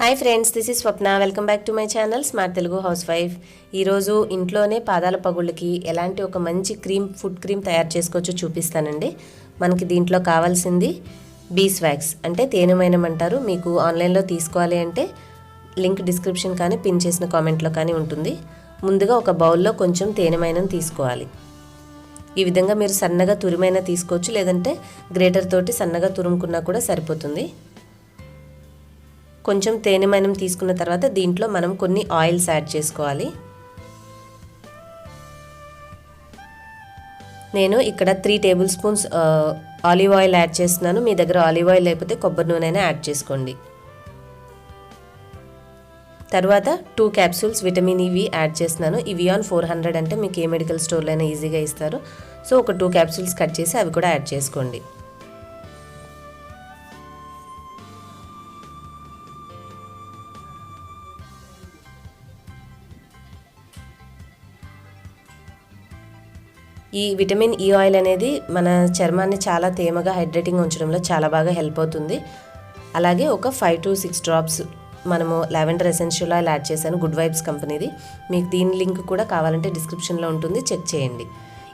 Hi friends, this is Swapna. Welcome back to my channel smart Telugu house wife. ఈరోజు ఇంట్లోనే పాదాల పగుళ్ళకి ఎలాంటి ఒక మంచి ఫుడ్ క్రీమ్ తయారు చేసుకోవచ్చో చూపిస్తానండి. మనకి దీంట్లో కావాల్సింది బీస్ వ్యాక్స్ అంటే తేనెమైనం అంటారు. మీకు ఆన్లైన్లో తీసుకోవాలి అంటే లింక్ డిస్క్రిప్షన్ కానీ పిన్ చేసిన కామెంట్లో కానీ ఉంటుంది. ముందుగా ఒక బౌల్లో కొంచెం తేనెమైనం తీసుకోవాలి. ఈ విధంగా మీరు సన్నగా తురిమైనా తీసుకోవచ్చు, లేదంటే గ్రేటర్ తోటి సన్నగా తురుముకున్నా కూడా సరిపోతుంది. కొంచెం తేనెమైనం తీసుకున్న తర్వాత దీంట్లో మనం కొన్ని ఆయిల్స్ యాడ్ చేసుకోవాలి. నేను ఇక్కడ 3 table spoons olive oil add చేస్తున్నాను. మీ దగ్గర ఆలివ్ ఆయిల్ లేకపోతే కొబ్బరి నూనె అయినా యాడ్ చేసుకోండి. తర్వాత 2 క్యాప్సూల్స్ విటమిన్ ఇవి యాడ్ చేస్తున్నాను. ఇవి ఆన్ 400 అంటే మీకు ఏ మెడికల్ స్టోర్లో అయినా ఈజీగా ఇస్తారు. సో ఒక 2 క్యాప్సూల్స్ కట్ చేసి అవి కూడా యాడ్ చేసుకోండి. ఈ విటమిన్ ఈ ఆయిల్ అనేది మన చర్మాన్ని చాలా తేమగా హైడ్రేటింగ్ ఉంచడంలో చాలా బాగా హెల్ప్ అవుతుంది. అలాగే ఒక 5 to 6 డ్రాప్స్ మనము లావెండర్ ఎసెన్షియల్ ఆయిల్ యాడ్ చేశాను, గుడ్ వైబ్స్ కంపెనీది. మీకు దీని లింక్ కూడా కావాలంటే డిస్క్రిప్షన్లో ఉంటుంది, చెక్ చేయండి.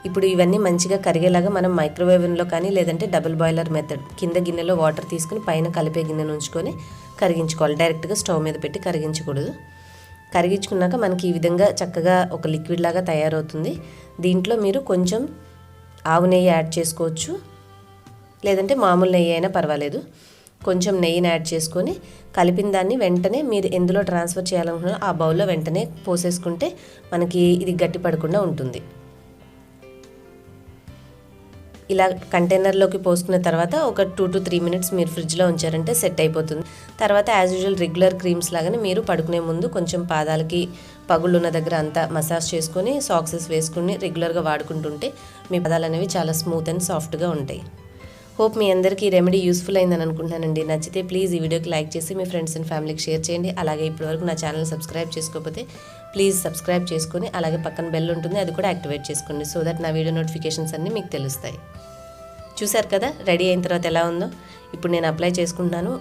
ఇప్పుడు ఇవన్నీ మంచిగా కరిగేలాగా మనం మైక్రోవేవ్లో కానీ లేదంటే డబుల్ బాయిలర్ మెథడ్, కింద గిన్నెలో వాటర్ తీసుకుని పైన కలిపే గిన్నెను ఉంచుకొని కరిగించుకోవాలి. డైరెక్ట్గా స్టవ్ మీద పెట్టి కరిగించకూడదు. కరిగించుకున్నాక మనకి ఈ విధంగా చక్కగా ఒక లిక్విడ్ లాగా తయారవుతుంది. దీంట్లో మీరు కొంచెం ఆవు నెయ్యి యాడ్ చేసుకోవచ్చు, లేదంటే మామూలు నెయ్యి అయినా పర్వాలేదు. కొంచెం నెయ్యిని యాడ్ చేసుకొని కలిపిన దాన్ని వెంటనే మీరు ఎందులో ట్రాన్స్ఫర్ చేయాలనుకున్నారో ఆ బౌల్లో వెంటనే పోసేసుకుంటే మనకి ఇది గట్టి పడకుండా ఉంటుంది. ఇలా కంటైనర్లోకి పోసుకున్న తర్వాత ఒక 2 to 3 మినిట్స్ మీరు ఫ్రిడ్జ్లో ఉంచారంటే సెట్ అయిపోతుంది. తర్వాత యాజ్ యూజువల్ రెగ్యులర్ క్రీమ్స్ లాగానే మీరు పడుకునే ముందు కొంచెం పాదాలకి పగుళ్ళు ఉన్న దగ్గర అంతా మసాజ్ చేసుకొని సాక్సెస్ వేసుకుని రెగ్యులర్గా వాడుకుంటుంటే మీ పాదాలు అనేవి చాలా స్మూత్ అండ్ సాఫ్ట్గా ఉంటాయి. హోప్ మీ అందరికీ ఈ రెమెడీ యూస్ఫుల్ అయిందని అనుకుంటున్నానండి. నచ్చితే ప్లీజ్ ఈ వీడియోకి లైక్ చేసి మీ ఫ్రెండ్స్ అండ్ ఫ్యామిలీకి షేర్ చేయండి. అలాగే ఇప్పటివరకు నా ఛానల్ సబ్స్క్రైబ్ చేసుకోకపోతే ప్లీజ్ సబ్స్క్రైబ్ చేసుకొని అలాగే పక్కన బెల్ ఉంటుంది, అది కూడా యాక్టివేట్ చేసుకోండి. సో దట్ నా వీడియో నోటిఫికేషన్స్ అన్నీ మీకు తెలుస్తాయి. చూసారు కదా రెడీ అయిన తర్వాత ఎలా ఉందో. ఇప్పుడు నేను అప్లై చేసుకుంటున్నాను.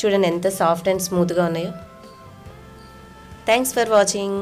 చూడండి ఎంత సాఫ్ట్ అండ్ స్మూత్గా ఉన్నాయో. Thanks for watching.